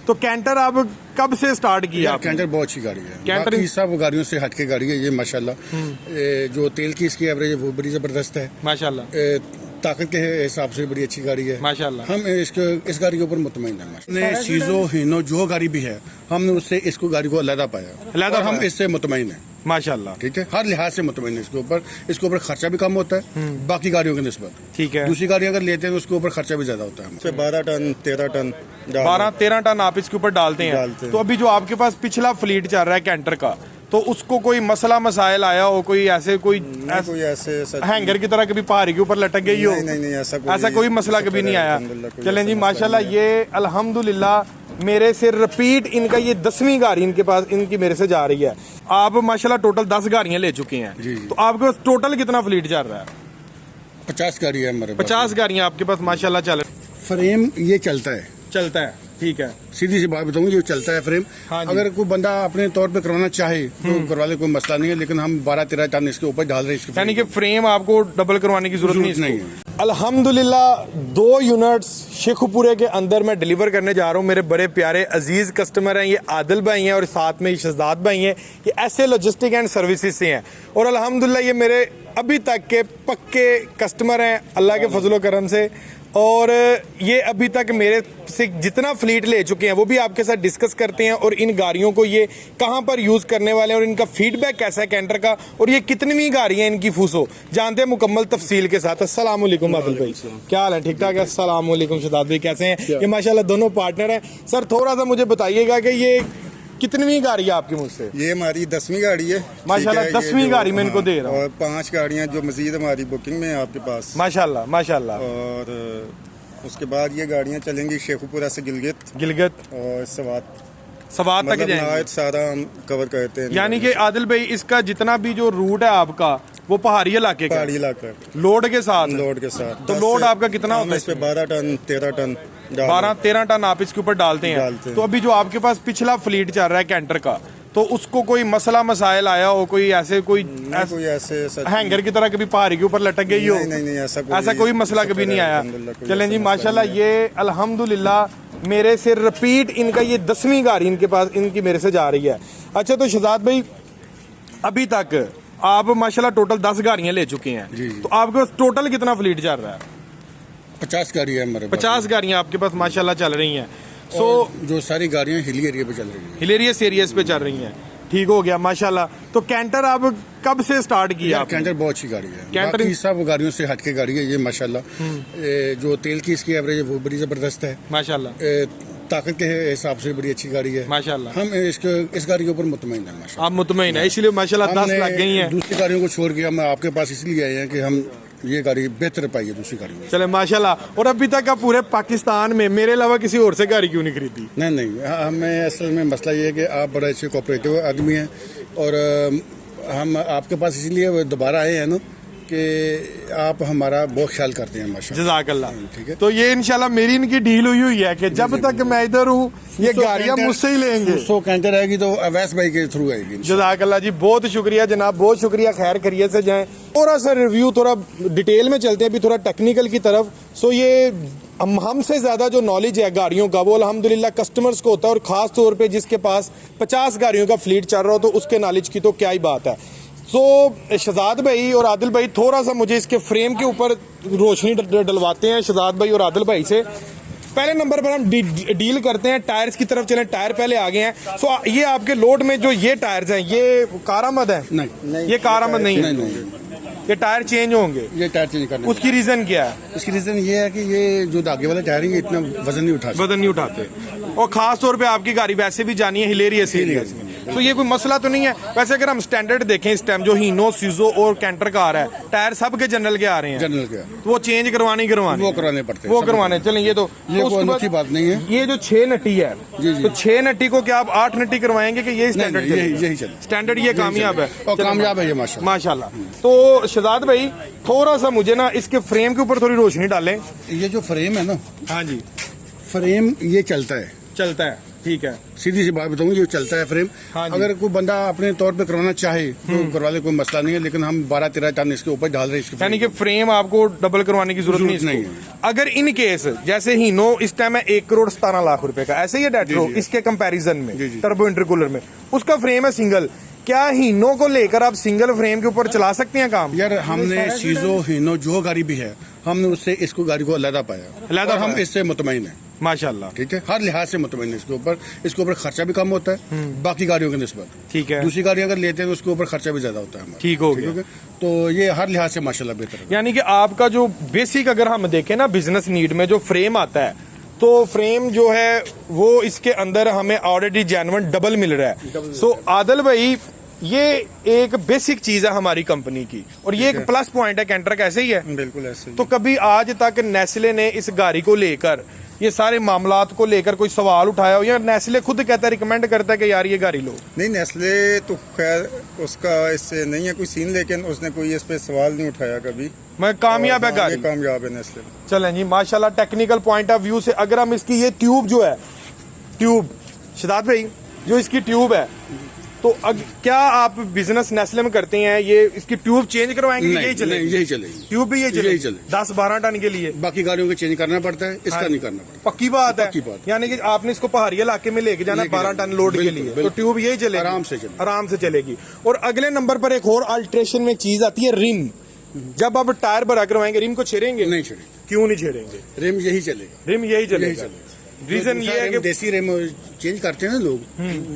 तो कैंटर आप कब से स्टार्ट किया? कैंटर बहुत अच्छी गाड़ी है, कैंटर बाकी सब गाड़ियों से हटके गाड़ी है ये माशाल्लाह। जो तेल की इसकी एवरेज है वो बड़ी जबरदस्त है माशाल्लाह ताकत के हिसाब से बड़ी अच्छी गाड़ी है माशाल्लाह। हम इस गाड़ी के ऊपर मुतमईन है। सीजो हीनो जो गाड़ी भी है हमने उससे इसको गाड़ी को अलग पाया और हम इससे मुतमईन है माशाल्लाह। ठीक है, हर लिहाज से मुतमईन है। इसके ऊपर खर्चा भी कम होता है बाकी गाड़ियों के निस्बत। ठीक है, दूसरी गाड़ी अगर लेते हैं तो उसके ऊपर खर्चा भी ज्यादा होता है। 12 टन 13 टन 12-13 टन आप इसके ऊपर डालते हैं। तो अभी जो आपके पास पिछला फ्लीट चल रहा है कैंटर का, तो उसको कोई मसला मसाइल आया हो, कोई ऐसे हैंगर की तरह कभी पहाड़ी के ऊपर लटक गई हो? नहीं, ऐसा कोई मसला कभी नहीं आया। चलें जी माशाल्लाह, ये अल्हम्दुलिल्लाह मेरे से रिपीट इनका ये 10वीं गाड़ी इनके पास इनकी मेरे से जा रही है। आप माशाल्लाह टोटल 10 गाड़ियां ले चुके हैं। तो आपके पास टोटल कितना फ्लीट चल रहा है? 50 गाड़ी है हमारे 50 गाड़ियां आपके पास माशाल्लाह चल रही। फ्रेम ये चलता है, ठीक है, सीधी सी बात बताऊंगी, ये चलता है फ्रेम। अगर कोई बंदा अपने तौर पे करवाना चाहे तो करवा ले, कोई मसला नहीं है, लेकिन हम 12-13 टन इसके ऊपर डाल रहे हैं। यानी कि फ्रेम आपको डबल करवाने की जरूरत नहीं है। अल्हम्दुलिल्लाह 2 यूनिट्स शेखुपुरे के अंदर मैं डिलीवर करने जा रहा हूँ। मेरे बड़े प्यारे अजीज कस्टमर हैं, ये आदिल भाई हैं और साथ में शहजाद भाई हैं। ये ऐसे लॉजिस्टिक एंड सर्विसेज से हैं और अल्हम्दुलिल्लाह ये मेरे अभी तक के पक्के कस्टमर हैं अल्लाह के फजलो करम से। और ये अभी तक मेरे से जितना फ्लीट ले चुके हैं वो भी आपके साथ डिस्कस करते हैं और इन गाड़ियों को ये कहां पर यूज करने वाले हैं और इनका फीडबैक कैसा है कैंटर का, और ये कितनी गाड़ियां इनकी फूसो जानते हैं मुकम्मल तफसील के साथ। अस्सलाम वालेकुम आदिल भाई, क्या हाल है? ठीक ठाक है। अस्सलाम वालेकुम शहजाद भाई, कैसे हैं? ये माशाल्लाह दोनों पार्टनर हैं। सर थोड़ा सा मुझे बताइएगा कि ये कितनी गाड़ी है आपकी मुझसे? ये हमारी 10वीं गाड़ी है माशाल्लाह। 10वीं गाड़ी में इनको दे रहा हूँ और 5 गाड़ियाँ जो मजीद हमारी बुकिंग में है आपके पास माशाल्लाह माशाल्लाह। और उसके बाद ये गाड़ियाँ चलेंगी शेखुपुरा से गिलगित और सवात तक जाएंगे। सारा हम कवर करते हैं। यानी कि आदिल भाई इसका जितना भी जो रूट है आपका वो पहाड़ी इलाके का, लोड के साथ तो लोड आपका कितना होता है? इस पे 12 टन 13 टन 12-13 टन आप इसके ऊपर डालते हैं। तो अभी जो आपके पास पिछला फ्लीट चल रहा है कैंटर का, तो उसको कोई मसला मसाइल आया हो, कोई ऐसे हैंगर की तरह कभी पहाड़ी के ऊपर लटक गई हो? नहीं, ऐसा कोई मसला कभी नहीं आया। चलें जी माशाल्लाह, ये अल्हम्दुलिल्लाह मेरे से रिपीट इनका ये 10वीं गाड़ी इनके पास इनकी मेरे से जा रही है। अच्छा, तो शहजाद भाई अभी तक आप माशाल्लाह टोटल 10 गाड़ियां ले चुके हैं। तो आपके पास टोटल कितना फ्लीट चल रहा है? 50 गाड़ी है हमारे 50 गाड़ियां आपके पास माशाल्लाह चल रही हैं। जो सारी गाड़ियां हिली एरिया पे चल रही हैं, हिलेरियस एरियाज पे चल रही हैं। ठीक हो गया माशाल्लाह। तो कैंटर आप कब से स्टार्ट किया? कैंटर बहुत अच्छी गाड़ी है, कैंटर बाकी सब गाड़ियों से हटके गाड़ी है ये माशाल्लाह। जो तेल की इसकी एवरेज है वो बड़ी जबरदस्त है माशाल्लाह। ताकत के हिसाब से बड़ी अच्छी गाड़ी है माशाल्लाह। हम इस गाड़ी के ऊपर मुतमईन है माशाल्लाह। आप मुतमईन है, इसलिए माशाल्लाह 10 लग गई हैं। दूसरी गाड़ियों को छोड़ के हम आपके पास इसलिए आए हैं कि हम ये गाड़ी बेहतर पाई है दूसरी गाड़ी में। चले माशाल्लाह। और अभी तक आप पूरे पाकिस्तान में मेरे अलावा किसी और से गाड़ी क्यों नहीं खरीदी? नहीं, हमें असल में मसला ये है कि आप बड़े अच्छे कोऑपरेटिव आदमी हैं और हम आपके पास इसलिए दोबारा आए हैं ना कि आप हमारा बहुत ख्याल करते हैं माशाल्लाह। जज़ाकल्लाह। ठीक है, तो ये इंशाल्लाह मेरी इनकी डील हुई है कि जब तक मैं इधर हूँ ये गाड़ियाँ मुझसे ही लेंगे। 100 कैंटर आएगी तो अवैस भाई के थ्रू आएगी। जज़ाकल्लाह जी, बहुत शुक्रिया जनाब, बहुत शुक्रिया। खैर खैरियत से जाएं। थोड़ा सा रिव्यू थोड़ा डिटेल में चलते हैं अभी, थोड़ा टेक्निकल की तरफ। सो ये हमसे ज़्यादा जो नॉलेज है गाड़ियों का वो अल्हम्दुलिल्लाह कस्टमर्स को होता है, और ख़ास तौर पे जिसके पास 50 गाड़ियों का फ्लीट चल रहा हो तो उसके नॉलेज की तो क्या ही बात है। सो शहजाद भाई और आदिल भाई थोड़ा सा मुझे इसके फ्रेम के ऊपर रोशनी डलवाते हैं शहजाद भाई और आदिल भाई से। पहले नंबर पर हम डील करते हैं टायर्स की तरफ चलें। टायर पहले आ गए हैं। सो ये आपके लोड में जो ये टायर्स हैं ये कारआमद है? नहीं, ये कारआमद नहीं है। ये टायर चेंज होंगे? ये टायर चेंज करना। उसकी रीजन क्या है? इसकी रीजन ये है कि ये जो आगे वाले टायर है ये इतना वजन नहीं उठाते और खास तौर पे आपकी गाड़ी वैसे भी जानी है हिलेरियस एरिया से, तो ये कोई मसला तो नहीं है। वैसे अगर हम स्टैंडर्ड देखें इस टाइम जो हीनो सीजो और कैंटर का आ रहा है, टायर सब के जनरल के आ रहे हैं, जनरल के तो वो चेंज करवाने वो कराने पड़ते हैं, वो करवाने। चलें ये तो कोई अनोखी बात नहीं है। ये जो 6 नट्टी है, तो 6 नट्टी को क्या आप 8 नट्टी करवाएंगे कि ये स्टैंडर्ड? यही चले स्टैंडर्ड, ये कामयाब है और कामयाब है ये माशाल्लाह। तो शहजाद भाई थोड़ा सा मुझे ना इसके फ्रेम के ऊपर थोड़ी रोशनी डालें। ये जो फ्रेम है ना, हाँ जी, फ्रेम ये चलता चलता है, ठीक है। सीधी सी बात बताऊं, ये चलता है फ्रेम। हाँ जी। अगर कोई बंदा अपने तौर पे करवाना चाहे तो करवा ले, कोई मसला नहीं है, लेकिन हम 12-13 टन इसके ऊपर डाल रहे हैं इसके। यानी कि फ्रेम आपको डबल करवाने की जरूरत नहीं नहीं है। अगर इन केस जैसे हीनो इस टाइम है 1,17,00,000 रुपए का, ऐसे ही है डेट्रो इसके कंपैरिजन में टर्बो इंटरकूलर में, उसका फ्रेम है सिंगल। क्या हीनो को लेकर आप सिंगल फ्रेम के ऊपर चला सकते हैं काम? यार हमने सीजो हीनो जो गाड़ी भी है, हमने उससे इसको गाड़ी को अलहदा पाया, और हम इससे मुतमईन है माशाल्लाह। ठीक है, हर लिहाज से मुतमईन है इसके ऊपर खर्चा भी कम होता है बाकी गाड़ियों की निस्बत। ठीक है, दूसरी गाड़ी अगर लेते हैं तो उसके ऊपर खर्चा भी ज्यादा होता है हमारा। ठीक हो गया। तो ये हर लिहाज से माशाल्लाह बेहतर है। यानी कि आपका जो बेसिक अगर हम देखें ना बिजनेस नीड में जो फ्रेम आता है, तो फ्रेम जो है वो इसके अंदर हमें ऑलरेडी जेन्युइन डबल मिल रहा है। सो आदिल भाई, ये एक बेसिक चीज है हमारी कंपनी की, और ये एक प्लस पॉइंट है कैंटर का, ऐसे ही है? बिल्कुल ऐसे ही। तो कभी आज तक नेस्ले ने इस गाड़ी को लेकर, ये सारे मामलात को लेकर कोई सवाल उठाया हो, या नेस्ले खुद कहता है, रिकमेंड करता है कि यार ये गाड़ी लो? नहीं, नेस्ले तो खैर उसका इससे नहीं है कोई सीन, लेकिन उसने कोई इस पे सवाल नहीं उठाया कभी। मैं कामयाब है गाड़ी, कामयाब है नेस्ले। चलें जी माशाल्लाह। टेक्निकल पॉइंट ऑफ व्यू से अगर हम इसकी ये ट्यूब जो है, ट्यूब शदाद भाई जो इसकी ट्यूब है, तो क्या आप बिजनेस नेस्ले में करते हैं, ये इसकी ट्यूब चेंज करवाएंगे? यही चलेगी? यही चलेगी, ट्यूब भी यही चलेगी 10-12 टन के लिए। बाकी गाड़ियों को चेंज करना पड़ता है, इसका नहीं करना पड़ता। पक्की बात है। पक्की बात। यानी कि आपने इसको पहाड़ी इलाके में लेके जाना 12 टन लोड के लिए, तो ट्यूब यही चलेगी, आराम से चलेगी। और अगले नंबर पर एक और अल्ट्रेशन में चीज आती है, रिम। जब आप टायर भरा करवाएंगे, रिम को छेड़ेंगे? नहीं छेड़ेंगे। क्यों नहीं छेड़ेंगे? रिम यही चलेगा, रिम यही चलेगा। रीजन ये है कि देसी रेम चेंज करते हैं ना लोग,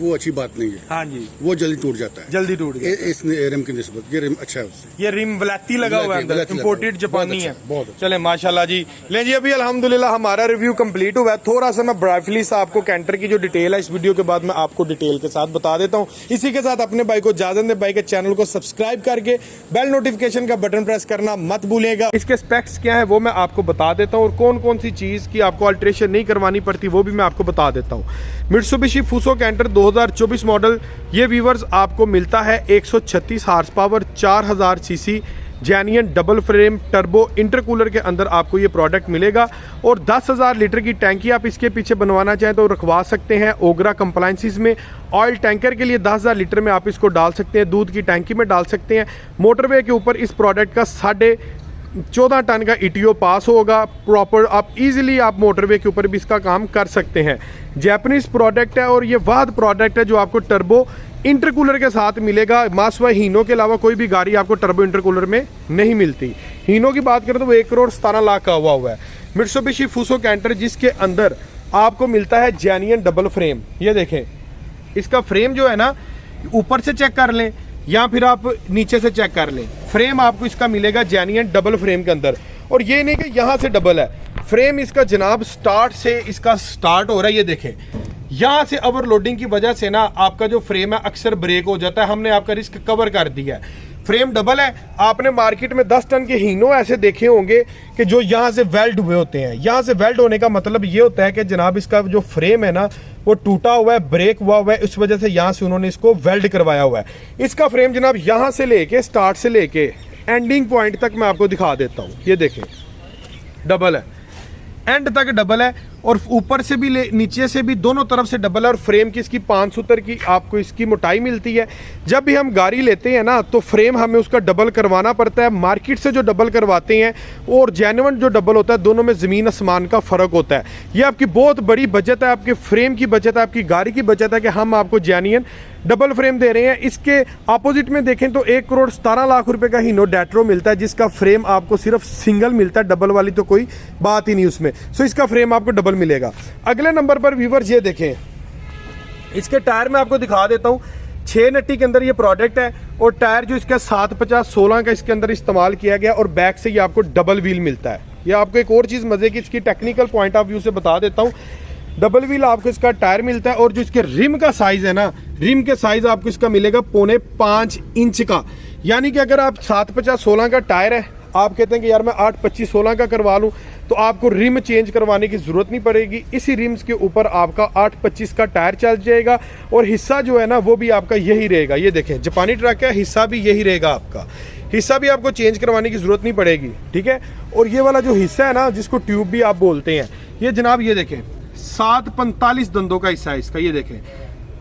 वो अच्छी बात नहीं है। हाँ जी, वो जल्दी टूट जाता है, जल्दी टूट गया। इस रेम की निस्बत ये रेम अच्छा है उससे। ये रिम वलैती लगा हुआ है, इंपोर्टेड जापानी है। बहुत अच्छा। चले माशाल्लाह जी। ले जी, अभी अल्हम्दुलिल्लाह हमारा रिव्यू कंप्लीट हुआ है। थोड़ा सा मैं ब्राइफली सा आपको कैंटर की जो डिटेल है इस वीडियो के बाद मैं आपको डिटेल के साथ बता देता हूँ। इसी के साथ अपने भाई को इजाजत दे, भाई के चैनल को सब्सक्राइब करके बेल नोटिफिकेशन का बटन प्रेस करना मत भूलिएगा। इसके स्पेक्स क्या है वो मैं आपको बता देता हूँ, और कौन कौन सी चीज की आपको अल्ट्रेशन नहीं करवानी पड़ती वो भी मैं आपको बता देता हूँ। मित्सुबिशी फुसो कैंटर 2024 मॉडल, ये व्यूवर्स आपको मिलता है 136 horse power 4000 CC genuine double frame turbo intercooler के अंदर आपको ये प्रोडक्ट मिलेगा। और 10,000 लीटर की टैंकी आप इसके पीछे बनवाना चाहें तो रखवा सकते हैं ओगरा कंप्लायंसेस में। ऑयल टैंकर के लिए 10,000 लीटर में आप इसको डाल सकते हैं, दूध की टैंकी में डाल सकते हैं। मोटरवे के ऊपर इस प्रोडक्ट का 14.5 टन का ETO पास होगा प्रॉपर। आप इजीली आप मोटरवे के ऊपर भी इसका काम कर सकते हैं। जैपनीज प्रोडक्ट है, और ये वाद प्रोडक्ट है जो आपको टर्बो इंटरकूलर के साथ मिलेगा। मासवा हीनो के अलावा कोई भी गाड़ी आपको टर्बो इंटरकूलर में नहीं मिलती। हीनो की बात करें तो वो 1,17,00,000 का हुआ है। मित्सुबिशी फुसो कैंटर जिसके अंदर आपको मिलता है जेन्युइन डबल फ्रेम। ये देखें, इसका फ्रेम जो है ना, ऊपर से चेक कर लें या फिर आप नीचे से चेक कर लें, फ्रेम आपको इसका मिलेगा जेन्युइन डबल फ्रेम के अंदर। और ये नहीं कि यहाँ से डबल है फ्रेम, इसका जनाब स्टार्ट से इसका स्टार्ट हो रहा है। ये देखें, यहाँ से ओवरलोडिंग की वजह से ना आपका जो फ्रेम है अक्सर ब्रेक हो जाता है। हमने आपका रिस्क कवर कर दिया है। फ्रेम डबल है। आपने मार्केट में 10 टन के हीनो ऐसे देखे होंगे कि जो यहाँ से वेल्ड हुए होते हैं। यहाँ से वेल्ड होने का मतलब ये होता है कि जनाब इसका जो फ्रेम है ना वो टूटा हुआ है, ब्रेक हुआ हुआ है, इस वजह से यहाँ से उन्होंने इसको वेल्ड करवाया हुआ है। इसका फ्रेम जनाब यहाँ से लेके स्टार्ट से लेके एंडिंग पॉइंट तक मैं आपको दिखा देता हूँ। ये देखें, डबल है, एंड तक डबल है, और ऊपर से भी नीचे से भी दोनों तरफ से डबल है। और फ्रेम की इसकी 5 सूत्र की आपको इसकी मोटाई मिलती है। जब भी हम गाड़ी लेते हैं ना तो फ्रेम हमें उसका डबल करवाना पड़ता है। मार्केट से जो डबल करवाते हैं और जेन्युइन जो डबल होता है, दोनों में ज़मीन आसमान का फ़र्क होता है। ये आपकी बहुत बड़ी बचत है, आपके फ्रेम की बचत है, आपकी गाड़ी की बचत है कि हम आपको जेन्युइन डबल फ्रेम दे रहे हैं। इसके अपोजिट में देखें तो 1,17,00,000 रुपए का हीनो डेट्रो मिलता है, जिसका फ्रेम आपको सिर्फ सिंगल मिलता है, डबल वाली तो कोई बात ही नहीं उसमें। सो इसका फ्रेम आपको डबल मिलेगा। अगले नंबर पर व्यूअर्स ये देखें, इसके टायर में आपको दिखा देता हूं। 6 नट्टी के अंदर ये प्रोडक्ट है, और टायर जो इसका 750-16 का इसके अंदर इस्तेमाल किया गया, और बैक से ये आपको डबल व्हील मिलता है। ये आपको एक और चीज़ मजे की इसकी टेक्निकल पॉइंट ऑफ व्यू से बता देता हूँ। डबल व्हील आपको इसका टायर मिलता है, और जो इसके रिम का साइज है ना, रिम के साइज आपको इसका मिलेगा 4.5 इंच का। यानी कि अगर आप 750-16 का टायर है, आप कहते हैं कि यार मैं 825-16 का करवा लूँ, तो आपको रिम चेंज करवाने की जरूरत नहीं पड़ेगी। इसी रिम्स के ऊपर आपका 825 का टायर चल जाएगा, और हिस्सा जो है ना वो भी आपका यही रहेगा। ये देखें, जापानी ट्रक है, हिस्सा भी यही रहेगा आपका, हिस्सा भी आपको चेंज करवाने की जरूरत नहीं पड़ेगी। ठीक है, और ये वाला जो हिस्सा है ना जिसको ट्यूब भी आप बोलते हैं, ये जनाब ये देखें 745 दंदों का हिस्सा है इसका, ये देखें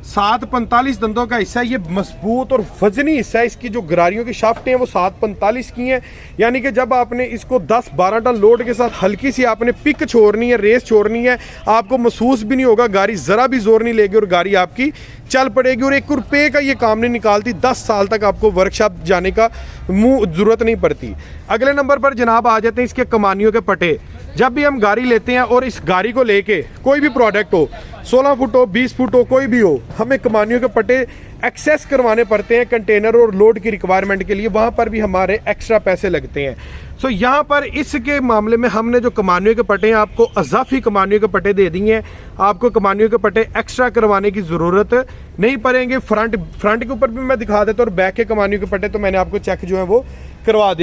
745 दंदों का हिस्सा है। ये मजबूत और वजनी हिस्सा है। इसकी जो गरारियों की शाफ्टें हैं वो 745 की हैं, यानी कि जब आपने इसको 10-12 टन लोड के साथ हल्की सी आपने पिक छोड़नी है, रेस छोड़नी है, आपको महसूस भी नहीं होगा, गाड़ी ज़रा भी जोर नहीं लेगी और गाड़ी आपकी चल पड़ेगी और 1 रुपये का ये काम नहीं निकालती। 10 साल तक आपको वर्कशॉप जाने का ज़रूरत नहीं पड़ती। अगले नंबर पर जनाब आ जाते हैं इसके कमानियों के पटे। जब भी हम गाड़ी लेते हैं और इस गाड़ी को लेके कोई भी प्रोडक्ट हो, 16 फुट हो, 20 फुट हो, कोई भी हो, हमें कमानियों के पट्टे एक्सेस करवाने पड़ते हैं कंटेनर और लोड की रिक्वायरमेंट के लिए। वहाँ पर भी हमारे एक्स्ट्रा पैसे लगते हैं। सो यहाँ पर इसके मामले में हमने जो कमानियों के पट्टे हैं आपको अजाफी कमानियों के पट्टे दे दिए हैं। आपको कमानियों के पट्टे एक्स्ट्रा करवाने की ज़रूरत नहीं पड़ेंगे। फ्रंट के ऊपर भी मैं दिखा देता हूँ और बैक के कमानियों के पट्टे तो मैंने आपको चेक जो है वो करवा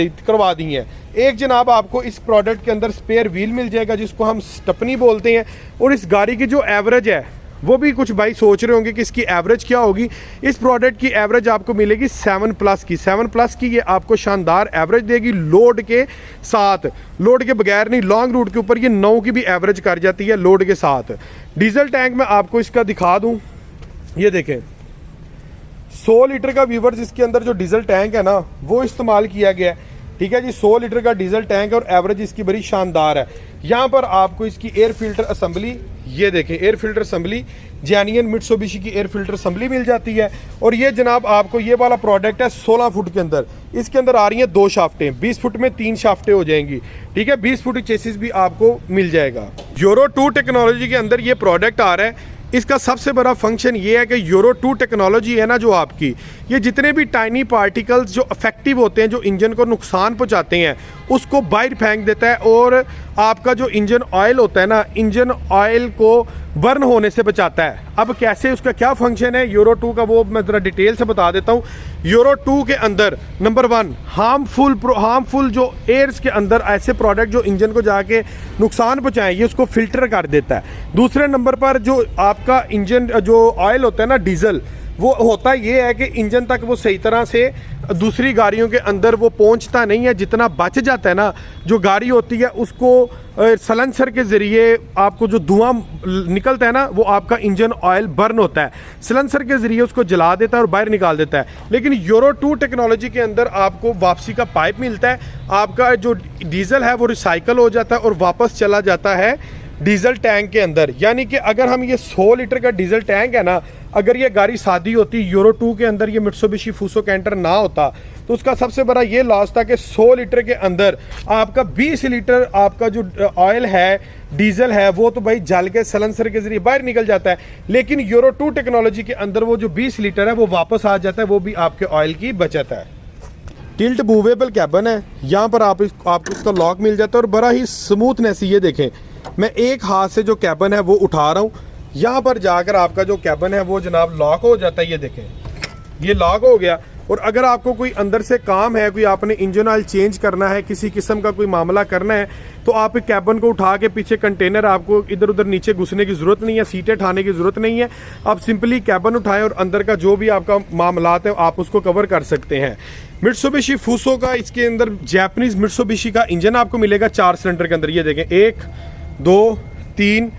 दी है। एक जनाब आपको इस प्रोडक्ट के अंदर स्पेयर व्हील मिल जाएगा जिसको हम स्टपनी बोलते हैं। और इस गाड़ी की जो एवरेज है वो भी कुछ भाई सोच रहे होंगे कि इसकी एवरेज क्या होगी। इस प्रोडक्ट की एवरेज आपको मिलेगी 7+ की। 7+ की ये आपको शानदार एवरेज देगी लोड के साथ, लोड के बगैर नहीं। लॉन्ग रूट के ऊपर ये 9 की भी एवरेज कर जाती है लोड के साथ। डीजल टैंक में आपको इसका दिखा दूं, ये देखें 100 लीटर का व्यूवर्स इसके अंदर जो डीजल टैंक है ना वो इस्तेमाल किया गया है। ठीक है जी, 100 लीटर का डीजल टैंक और एवरेज इसकी बड़ी शानदार है। यहाँ पर आपको इसकी एयर फिल्टर असम्बली, ये देखें एयर फिल्टर असम्बली जैनियन मित्सुबिशी की एयर फिल्टर असम्बली मिल जाती है। और ये जनाब आपको ये वाला प्रोडक्ट है 16 फुट के अंदर। इसके अंदर आ रही हैं 2 शाफ्टें, 20 फुट में 3 शाफ्टें हो जाएंगी। ठीक है, 20 फुट चेसिस भी आपको मिल जाएगा। यूरो 2 टेक्नोलॉजी के अंदर ये प्रोडक्ट आ रहा है। इसका सबसे बड़ा फंक्शन ये है कि यूरो 2 टेक्नोलॉजी है ना जो आपकी, ये जितने भी टाइनी पार्टिकल्स जो अफेक्टिव होते हैं, जो इंजन को नुकसान पहुंचाते हैं, उसको बाहर फेंक देता है। और आपका जो इंजन ऑयल होता है ना, इंजन ऑयल को बर्न होने से बचाता है। अब कैसे, उसका क्या फंक्शन है यूरो 2 का, वो मैं ज़रा डिटेल से बता देता हूँ। यूरो 2 के अंदर नंबर 1 हार्मफुल जो एयर्स के अंदर ऐसे प्रोडक्ट जो इंजन को जाके नुकसान पहुँचाएं, ये उसको फिल्टर कर देता है। दूसरे नंबर पर जो आपका इंजन जो ऑयल होता है ना डीजल, वो होता ये है कि इंजन तक वो सही तरह से दूसरी गाड़ियों के अंदर वो पहुंचता नहीं है। जितना बच जाता है ना, जो गाड़ी होती है उसको सलेंसर के ज़रिए आपको जो धुआं निकलता है ना, वो आपका इंजन ऑयल बर्न होता है, सलेंसर के ज़रिए उसको जला देता है और बाहर निकाल देता है। लेकिन यूरो 2 टेक्नोलॉजी के अंदर आपको वापसी का पाइप मिलता है। आपका जो डीजल है वो रिसाइकल हो जाता है और वापस चला जाता है डीजल टैंक के अंदर। यानी कि अगर हम ये 100 लीटर का डीजल टैंक है ना, अगर ये गाड़ी सादी होती यूरो 2 के अंदर, ये मित्सुबिशी फूसो कैंटर ना होता, तो उसका सबसे बड़ा ये लॉस था कि 100 लीटर के अंदर आपका 20 लीटर आपका जो ऑयल है, डीजल है, वो तो भाई जल के सलेंसर के जरिए बाहर निकल जाता है। लेकिन यूरो 2 टेक्नोलॉजी के अंदर वो जो 20 लीटर है वो वापस आ जाता है, वो भी आपके ऑयल की बचत है। टिल्ट मूवेबल कैबन है, यहाँ पर आपको इसका लॉक मिल जाता है और बड़ा ही स्मूथनेस। ये देखें, मैं एक हाथ से जो कैबन है वो उठा रहा हूँ, यहाँ पर जाकर आपका जो कैबन है वो जनाब लॉक हो जाता है। ये देखें, ये लॉक हो गया। और अगर आपको कोई अंदर से काम है, कोई आपने इंजन ऑयल चेंज करना है, किसी किस्म का कोई मामला करना है, तो आप कैबन को उठा के पीछे कंटेनर, आपको इधर उधर नीचे घुसने की ज़रूरत नहीं है, सीटें ठाने की ज़रूरत नहीं है। आप सिंपली कैबन उठाएं और अंदर का जो भी आपका मामलात है आप उसको कवर कर सकते हैं। मित्सुबिशी फूसो का इसके अंदर जैपनीज़ मित्सुबिशी का इंजन आपको मिलेगा 4 सिलेंडर के अंदर। ये देखें 1, 2, 3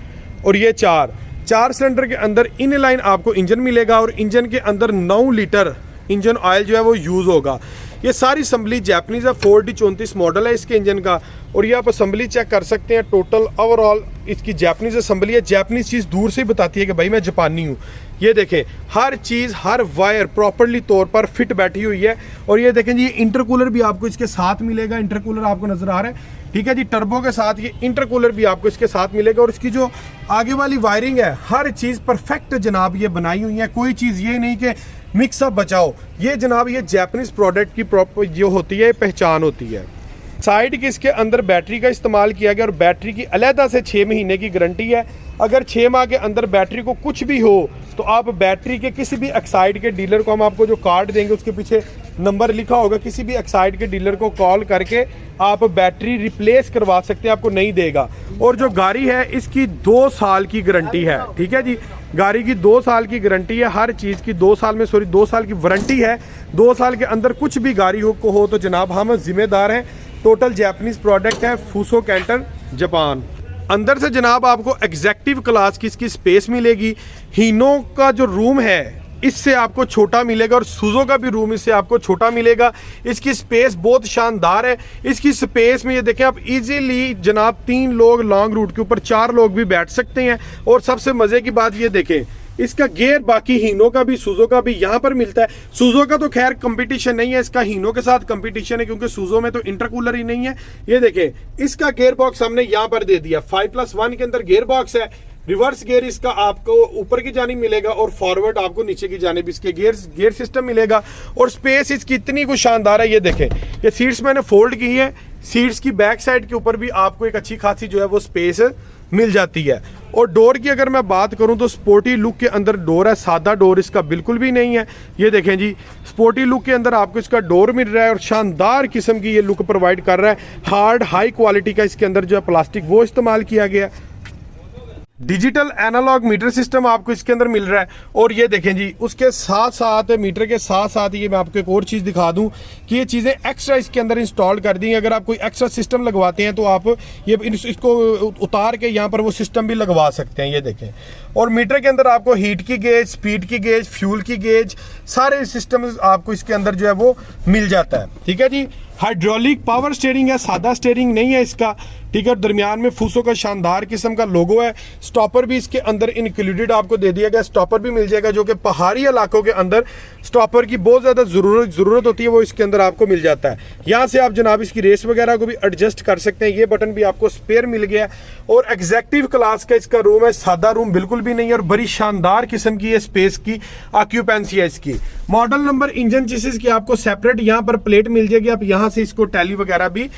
और ये 4 सिलेंडर के अंदर इन लाइन आपको इंजन मिलेगा और इंजन के अंदर 9 लीटर इंजन ऑयल जो है वो यूज़ होगा। ये सारी असम्बली जैपनीज़ है, 4D34 मॉडल है इसके इंजन का। और ये आप असम्बली चेक कर सकते हैं, टोटल ओवरऑल इसकी जैपनीज़ असम्बली है। जैपनीज़ चीज़ दूर से ही बताती है कि भाई मैं जापानी हूँ। ये देखें, हर चीज़, हर वायर प्रॉपरली तौर पर फिट बैठी हुई है। और ये देखें जी, ये इंटरकूलर भी आपको इसके साथ मिलेगा। इंटरकूलर आपको नज़र आ रहा है, ठीक है जी, टर्बो के साथ ये इंटरकूलर भी आपको इसके साथ मिलेगा। और इसकी जो आगे वाली वायरिंग है, हर चीज़ परफेक्ट जनाब ये बनाई हुई है। कोई चीज़ ये नहीं कि मिक्सअप बचाओ। ये जनाब ये जापानीज़ प्रोडक्ट की प्रॉपर जो होती है पहचान होती है। साइड के इसके अंदर बैटरी का इस्तेमाल किया गया और बैटरी की अलहदा से 6 महीने की गारंटी है। अगर 6 माह के अंदर बैटरी को कुछ भी हो तो आप बैटरी के किसी भी एक्साइड के डीलर को, हम आपको जो कार्ड देंगे उसके पीछे नंबर लिखा होगा, किसी भी एक्साइड के डीलर को कॉल करके आप बैटरी रिप्लेस करवा सकते हैं, आपको नहीं देगा। और जो गाड़ी है इसकी 2 साल की गारंटी है, ठीक है जी, गाड़ी की 2 साल की गारंटी है। हर चीज़ की 2 साल की वारंटी है। 2 साल के अंदर कुछ भी गाड़ी हो तो जनाब हम जिम्मेदार हैं। टोटल जापानीज़ प्रोडक्ट है, फूसो कैंटर जापान। अंदर से जनाब आपको एग्जैक्टिव क्लास की इसकी स्पेस मिलेगी। हीनो का जो रूम है इससे आपको छोटा मिलेगा और सुजो का भी रूम इससे आपको छोटा मिलेगा। इसकी स्पेस बहुत शानदार है। इसकी स्पेस में ये देखें आप इजीली जनाब 3 लोग लॉन्ग रूट के ऊपर 4 लोग भी बैठ सकते हैं। और सबसे मजे की बात ये देखें इसका गियर बाकी हीनो का भी सुजो का भी यहाँ पर मिलता है। सुजो का तो खैर कंपटीशन नहीं है, इसका हीनो के साथ कंपटीशन है क्योंकि सुजो में तो इंटरकूलर ही नहीं है। ये देखें इसका गियर बॉक्स हमने यहाँ पर दे दिया। 5+1 के अंदर गियर बॉक्स है। रिवर्स गियर इसका आपको ऊपर की जानिब मिलेगा और फॉरवर्ड आपको नीचे की जानिब इसके गियर सिस्टम मिलेगा। और स्पेस इसकी इतनी कुछ शानदार है। ये देखें ये सीट्स मैंने फोल्ड की है। सीट्स की बैक साइड के ऊपर भी आपको एक अच्छी खासी जो है वो स्पेस मिल जाती है। और डोर की अगर मैं बात करूं तो स्पोर्टी लुक के अंदर डोर है, सादा डोर इसका बिल्कुल भी नहीं है। ये देखें जी स्पोर्टी लुक के अंदर आपको इसका डोर मिल रहा है और शानदार किस्म की ये लुक प्रोवाइड कर रहा है। हार्ड हाई क्वालिटी का इसके अंदर जो है प्लास्टिक वो इस्तेमाल किया गया है। डिजिटल एनालॉग मीटर सिस्टम आपको इसके अंदर मिल रहा है। और ये देखें जी उसके साथ साथ मीटर के साथ साथ ये मैं आपको एक और चीज़ दिखा दूं कि ये चीज़ें एक्स्ट्रा इसके अंदर इंस्टॉल कर दी। अगर आप कोई एक्स्ट्रा सिस्टम लगवाते हैं तो आप ये इसको उतार के यहाँ पर वो सिस्टम भी लगवा सकते हैं। ये देखें और मीटर के अंदर आपको हीट की गेज, स्पीड की गेज, फ्यूल की गेज सारे सिस्टम आपको इसके अंदर जो है वो मिल जाता है। ठीक है जी। हाइड्रोलिक पावर स्टीयरिंग है, सादा स्टीयरिंग नहीं है इसका। ठीक है। दरमियान में फूसो का शानदार किस्म का लोगो है। स्टॉपर भी इसके अंदर इंक्लूडेड आपको दे दिया गया। स्टॉपर भी मिल जाएगा जो कि पहाड़ी इलाकों के अंदर स्टॉपर की बहुत ज़्यादा ज़रूरत होती है वो इसके अंदर आपको मिल जाता है। यहाँ से आप जनाब इसकी रेस वगैरह को भी एडजस्ट कर सकते हैं। ये बटन भी आपको स्पेयर मिल गया है। और एग्जैक्टिव क्लास का इसका रूम है, सादा रूम बिल्कुल भी नहीं है और बड़ी शानदार किस्म की ये स्पेस की ऑक्यूपेंसी है इसकी। मॉडल नंबर, इंजन चीज़ की आपको सेपरेट यहाँ पर प्लेट मिल जाएगी। आप यहाँ से इसको टैली वगैरह भी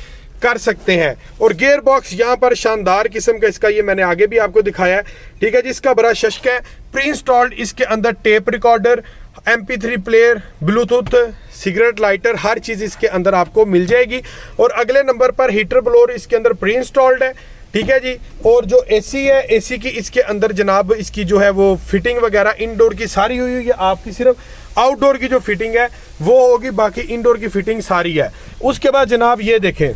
कर सकते हैं। और गियर बॉक्स यहाँ पर शानदार किस्म का इसका, ये मैंने आगे भी आपको दिखाया है। ठीक है जी। इसका बड़ा शश्क है। प्री इंस्टॉल्ड इसके अंदर tape recorder, MP3 player, bluetooth, cigarette lighter हर चीज़ इसके अंदर आपको मिल जाएगी। और अगले नंबर पर हीटर ब्लोअर इसके अंदर प्री इंस्टॉल्ड है। ठीक है जी। और जो AC है, AC की इसके अंदर जनाब इसकी जो है वो फिटिंग वगैरह इनडोर की सारी हुई है। आपकी सिर्फ आउटडोर की जो फिटिंग है वो होगी, बाकी इनडोर की फिटिंग सारी है। उसके बाद जनाब ये देखें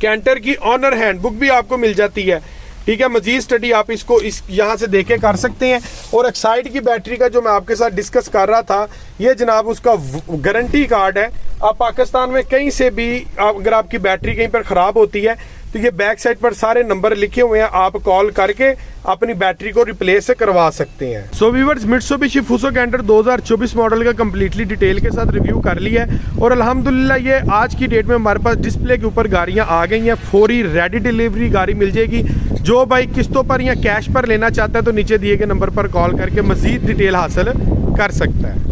कैंटर की ऑनर हैंडबुक भी आपको मिल जाती है। ठीक है। मजीद स्टडी आप इसको यहाँ से देखे कर सकते हैं। और एक्साइड की बैटरी का जो मैं आपके साथ डिस्कस कर रहा था, ये जनाब उसका गारंटी कार्ड है। आप पाकिस्तान में कहीं से भी अगर आपकी बैटरी कहीं पर ख़राब होती है तो ये बैक साइड पर सारे नंबर लिखे हुए हैं, आप कॉल करके अपनी बैटरी को रिप्लेस करवा सकते हैं। So viewers, Mitsubishi Fuso Canter 2024 model का कंप्लीटली डिटेल के साथ रिव्यू कर लिया है। और अल्हम्दुलिल्लाह ये आज की डेट में हमारे पास डिस्प्ले के ऊपर गाड़ियां आ गई हैं। फौरी रेडी डिलीवरी गाड़ी मिल जाएगी। जो भाई किस्तों पर या कैश पर लेना चाहता है तो नीचे दिए गए नंबर पर कॉल करके मजीद डिटेल हासिल कर सकता है।